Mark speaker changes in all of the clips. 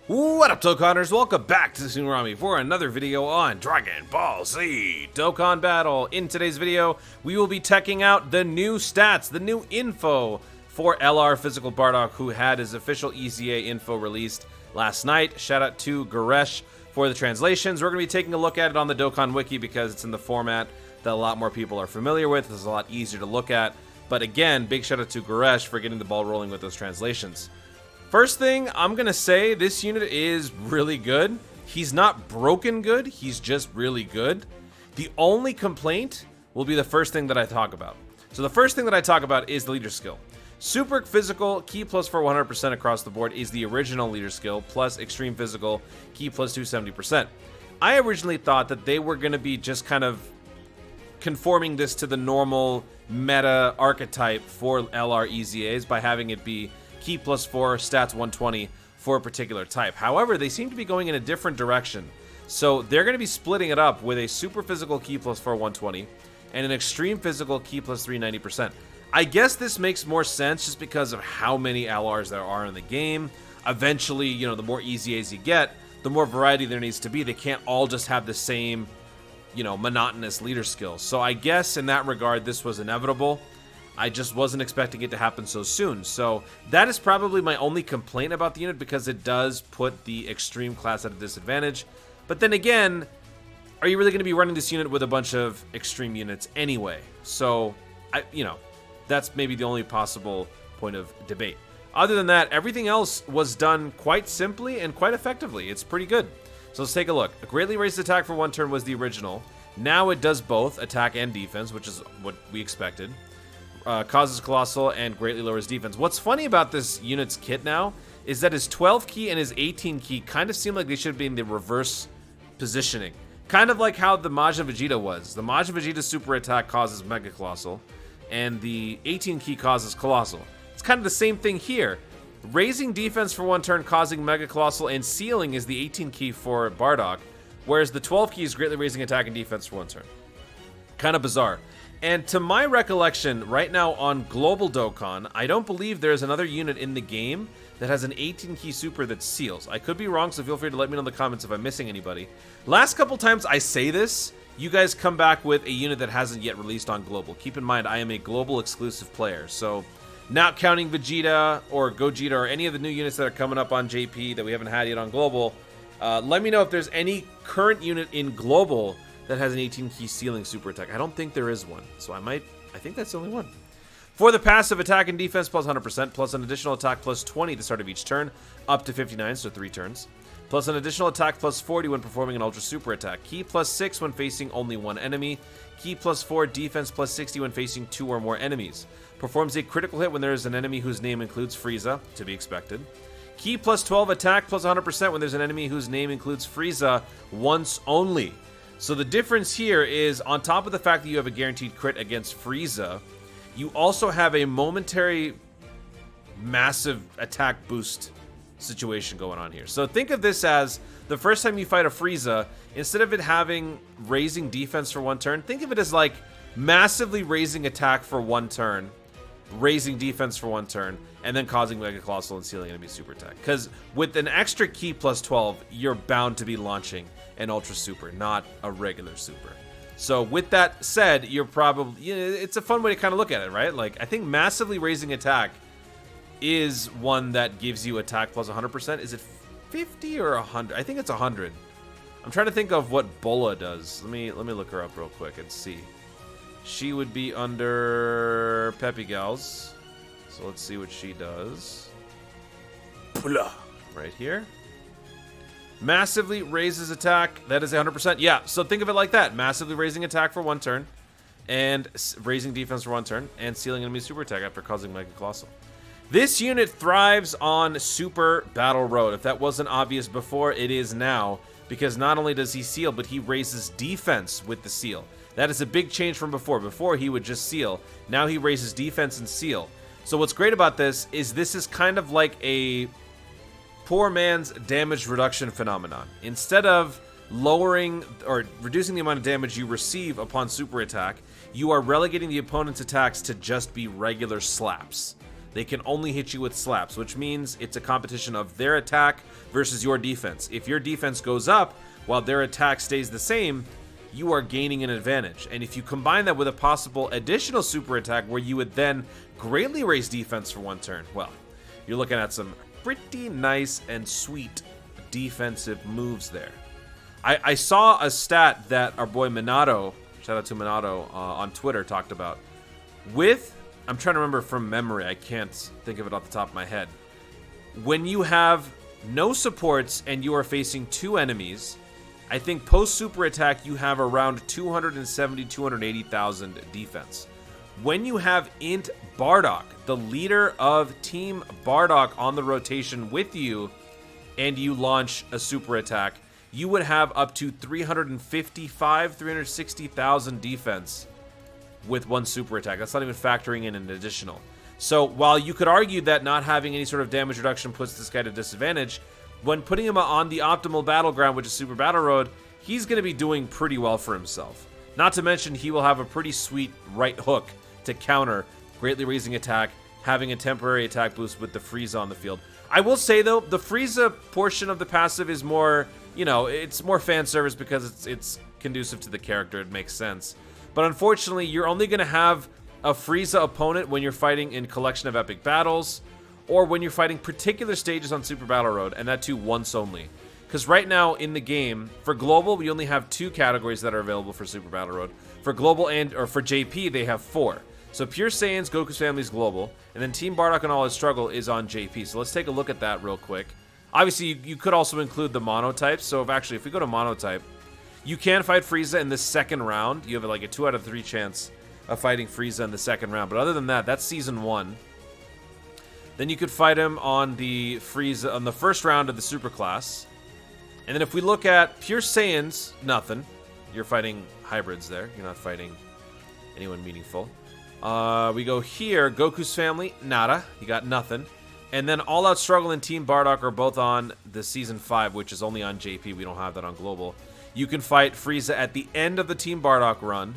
Speaker 1: What up, Dokkaners? Welcome back to Tsunami for another video on Dragon Ball Z Dokkan Battle. In today's video, we will be checking out the new stats, the new info for LR Physical Bardock, who had his official EZA info released last night. Shout out to Goresh for the translations. We're going to be taking a look at it on the Dokkan Wiki because it's in the format that a lot more people are familiar with. It's a lot easier to look at. But again, big shout out to Goresh for getting the ball rolling with those translations. First thing, I'm going to say this unit is really good. He's not broken good, he's just really good. The only complaint will be the first thing that I talk about. So the first thing that I talk about is the leader skill. Super Physical, Ki plus for 100% across the board is the original leader skill, plus Extreme Physical, Ki plus 270%. I originally thought that they were going to be just kind of conforming this to the normal meta archetype for LR EZAs by having it be Ki plus 4, stats 120 for a particular type. However, they seem to be going in a different direction. So they're going to be splitting it up with a Super Physical Ki plus 4, 120 and an Extreme Physical Ki plus 390%. I guess this makes more sense just because of how many LRs there are in the game. Eventually, you know, the more EZAs you get, the more variety there needs to be. They can't all just have the same, you know, monotonous leader skills. So I guess in that regard, this was inevitable. I just wasn't expecting it to happen so soon. So that is probably my only complaint about the unit because it does put the extreme class at a disadvantage. But then again, are you really going to be running this unit with a bunch of extreme units anyway? So, that's maybe the only possible point of debate. Other than that, everything else was done quite simply and quite effectively. It's pretty good. So let's take a look. A greatly raised attack for one turn was the original. Now it does both attack and defense, which is what we expected. Causes colossal and greatly lowers defense. What's funny about this unit's kit now is that his 12 key and his 18 key kind of seem like they should be in the reverse positioning. Kind of like how the Majin Vegeta was. The Majin Vegeta super attack causes mega colossal and the 18 key causes colossal. It's kind of the same thing here. Raising defense for one turn causing mega colossal and sealing is the 18 key for Bardock, whereas the 12 key is greatly raising attack and defense for one turn. Kind of bizarre. And to my recollection, right now on Global Dokkan, I don't believe there's another unit in the game that has an 18 key super that seals. I could be wrong, so feel free to let me know in the comments if I'm missing anybody. Last couple times I say this, you guys come back with a unit that hasn't yet released on Global. Keep in mind, I am a Global exclusive player, so not counting Vegeta or Gogeta or any of the new units that are coming up on JP that we haven't had yet on Global, let me know if there's any current unit in Global that has an 18 key sealing super attack. I don't think there is one, so I think that's the only one. For the passive, attack and defense plus 100%, plus an additional attack plus 20 at the start of each turn, up to 59, so 3 turns. Plus an additional attack plus 40 when performing an ultra super attack. Ki plus 6 when facing only one enemy. Ki plus 4, defense plus 60 when facing 2 or more enemies. Performs a critical hit when there is an enemy whose name includes Frieza, to be expected. Ki plus 12, attack plus 100% when there's an enemy whose name includes Frieza once only. So the difference here is, on top of the fact that you have a guaranteed crit against Frieza, you also have a momentary massive attack boost situation going on here. So think of this as the first time you fight a Frieza, instead of it having raising defense for one turn, think of it as like massively raising attack for one turn, raising defense for one turn, and then causing Mega Colossal and sealing enemy super attack. Because with an extra Ki plus 12, you're bound to be launching an Ultra Super, not a regular Super. So with that said, you're probably, it's a fun way to kind of look at it, right? Like, I think massively raising attack is one that gives you attack plus 100%. Is it 50 or 100? I think it's 100. I'm trying to think of what Bola does. Let me look her up real quick and see. She would be under Peppy Gals. So let's see what she does. Right here. Massively raises attack. That is 100%. Yeah, so think of it like that. Massively raising attack for one turn, and raising defense for one turn, and sealing enemy super attack after causing Mega Colossal. This unit thrives on Super Battle Road. If that wasn't obvious before, it is now, because not only does he seal, but he raises defense with the seal. That is a big change from before. Before, he would just seal. Now he raises defense and seal. So what's great about this is kind of like a poor man's damage reduction phenomenon. Instead of lowering or reducing the amount of damage you receive upon super attack, you are relegating the opponent's attacks to just be regular slaps. They can only hit you with slaps, which means it's a competition of their attack versus your defense. If your defense goes up while their attack stays the same, you are gaining an advantage. And if you combine that with a possible additional super attack where you would then greatly raise defense for one turn, well, you're looking at some pretty nice and sweet defensive moves there. I saw a stat that our boy Minato, shout out to Minato, on Twitter talked about. I'm trying to remember from memory, I can't think of it off the top of my head. When you have no supports and you are facing 2 enemies, I think post super attack you have around 270, 280,000 defense. When you have Int Bardock, the leader of Team Bardock on the rotation with you, and you launch a super attack, you would have up to 355, 360,000 defense with one super attack. That's not even factoring in an additional. So while you could argue that not having any sort of damage reduction puts this guy at a disadvantage, when putting him on the optimal battleground, which is Super Battle Road, he's going to be doing pretty well for himself. Not to mention he will have a pretty sweet right hook to counter, greatly raising attack, having a temporary attack boost with the Frieza on the field. I will say though, the Frieza portion of the passive is more, you know, it's more fan service because it's conducive to the character. It makes sense. But unfortunately, you're only going to have a Frieza opponent when you're fighting in Collection of Epic Battles, or when you're fighting particular stages on Super Battle Road, and that too once only. Because right now in the game, for Global, we only have 2 categories that are available for Super Battle Road. For Global or for JP, they have 4. So Pure Saiyans, Goku's Family is Global, and then Team Bardock and All His Struggle is on JP. So let's take a look at that real quick. Obviously, you could also include the monotypes. So if we go to monotype, you can fight Frieza in the second round. You have like a 2 out of 3 chance of fighting Frieza in the second round. But other than that, that's Season 1. Then you could fight him on the Frieza on the first round of the Super Class. And then if we look at Pure Saiyans, nothing. You're fighting hybrids there. You're not fighting anyone meaningful. We go here, Goku's Family, nada. You got nothing. And then All Out Struggle and Team Bardock are both on the Season 5, which is only on JP. We don't have that on Global. You can fight Frieza at the end of the Team Bardock run,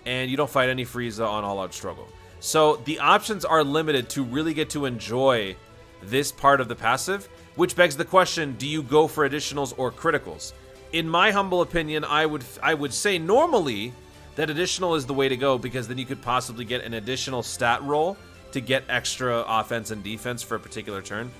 Speaker 1: and you don't fight any Frieza on All Out Struggle. So the options are limited to really get to enjoy this part of the passive, which begs the question, do you go for additionals or criticals? In my humble opinion, I would say normally that additional is the way to go, because then you could possibly get an additional stat roll to get extra offense and defense for a particular turn.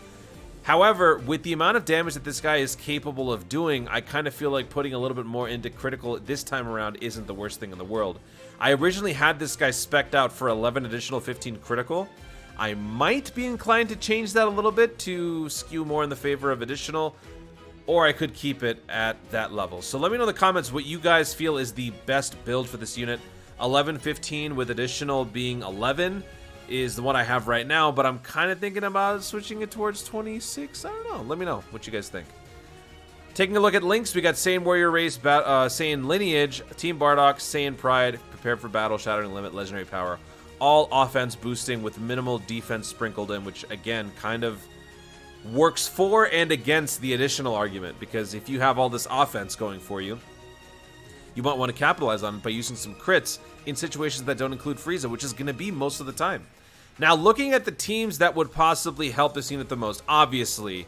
Speaker 1: However, with the amount of damage that this guy is capable of doing, I kind of feel like putting a little bit more into critical this time around isn't the worst thing in the world. I originally had this guy spec'd out for 11 additional 15 critical. I might be inclined to change that a little bit to skew more in the favor of additional, or I could keep it at that level. So let me know in the comments what you guys feel is the best build for this unit. 11, 15 with additional being 11 is the one I have right now, but I'm kind of thinking about switching it towards 26. I don't know. Let me know what you guys think. Taking a look at links, we got Saiyan Warrior Race, Saiyan Lineage, Team Bardock, Saiyan Pride, Prepare for Battle, Shattering Limit, Legendary Power. All offense boosting with minimal defense sprinkled in, which again kind of works for and against the additional argument, because if you have all this offense going for you, you might want to capitalize on it by using some crits in situations that don't include Frieza, which is going to be most of the time. Now, looking at the teams that would possibly help this unit the most, obviously,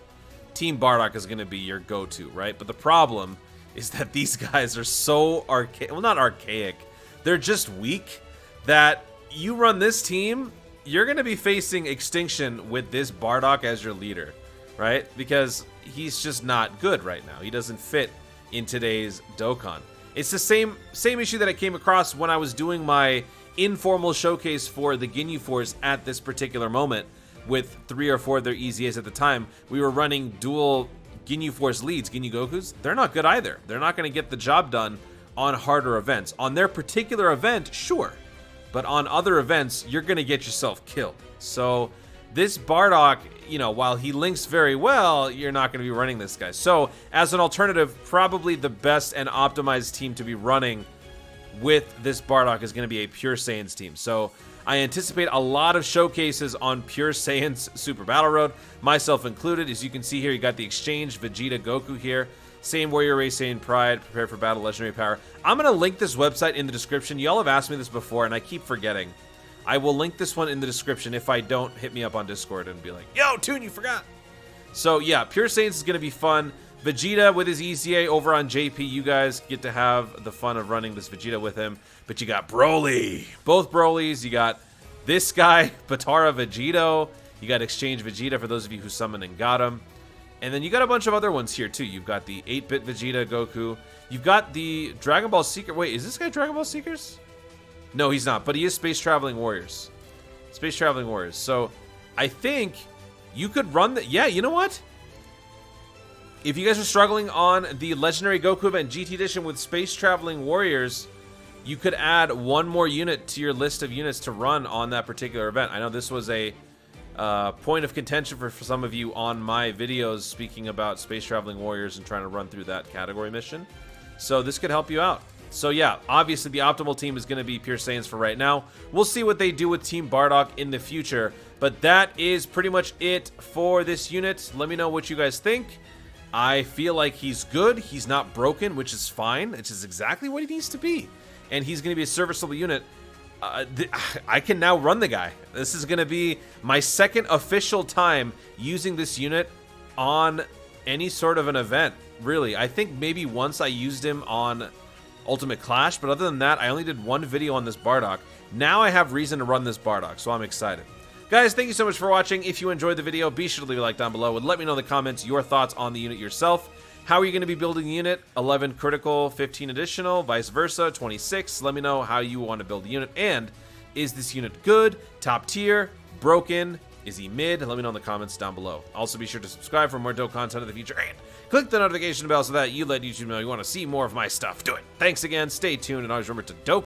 Speaker 1: Team Bardock is going to be your go-to, right? But the problem is that these guys are so archaic. Well, not archaic. They're just weak that you run this team, you're going to be facing extinction with this Bardock as your leader, right? Because he's just not good right now. He doesn't fit in today's Dokkan. It's the same issue that I came across when I was doing my informal showcase for the Ginyu Force at this particular moment with 3 or 4 of their EZAs at the time. We were running dual Ginyu Force leads, Ginyu Gokus. They're not good either. They're not going to get the job done on harder events. On their particular event, sure. But on other events, you're going to get yourself killed. So this Bardock, you know, while he links very well, you're not going to be running this guy. So as an alternative, probably the best and optimized team to be running with this Bardock is going to be a Pure Saiyans team. So I anticipate a lot of showcases on Pure Saiyans Super Battle Road, myself included. As you can see here, you got the Exchange, Vegeta, Goku here. Saiyan Warrior Race, Saiyan Pride, Prepare for Battle, Legendary Power. I'm going to link this website in the description. Y'all have asked me this before, and I keep forgetting. I will link this one in the description. If I don't, hit me up on Discord and be like, yo, Toon, you forgot. So yeah, Pure Saiyans is going to be fun. Vegeta with his EZA over on JP. You guys get to have the fun of running this Vegeta with him. But you got Broly. Both Brolys. You got this guy, Batara Vegito. You got Exchange Vegeta for those of you who summoned and got him. And then you got a bunch of other ones here too. You've got the 8-bit Vegeta Goku. You've got the Dragon Ball Seeker. Wait, is this guy Dragon Ball Seekers? No, he's not. But he is Space Traveling Warriors. Space Traveling Warriors. So I think you could run the... Yeah, you know what? If you guys are struggling on the Legendary Goku event GT Edition with Space Traveling Warriors, you could add one more unit to your list of units to run on that particular event. I know this was a point of contention for some of you on my videos speaking about Space Traveling Warriors and trying to run through that category mission. So this could help you out. So yeah, obviously the optimal team is going to be Pure Saiyans for right now. We'll see what they do with Team Bardock in the future. But that is pretty much it for this unit. Let me know what you guys think. I feel like he's good. He's not broken, which is fine. Which is exactly what he needs to be. And he's going to be a serviceable unit. I can now run the guy. This is going to be my second official time using this unit on any sort of an event, really. I think maybe once I used him on Ultimate Clash, but other than that, I only did one video on this Bardock. Now I have reason to run this Bardock, so I'm excited. Guys, thank you so much for watching. If you enjoyed the video, be sure to leave a like down below and let me know in the comments your thoughts on the unit yourself. How are you going to be building the unit? 11 critical, 15 additional, vice versa, 26. Let me know how you want to build the unit. And is this unit good, top tier, broken? Is he mid? Let me know in the comments down below. Also, be sure to subscribe for more dope content in the future and click the notification bell so that you let YouTube know you want to see more of my stuff. Do it. Thanks again. Stay tuned and always remember to dope.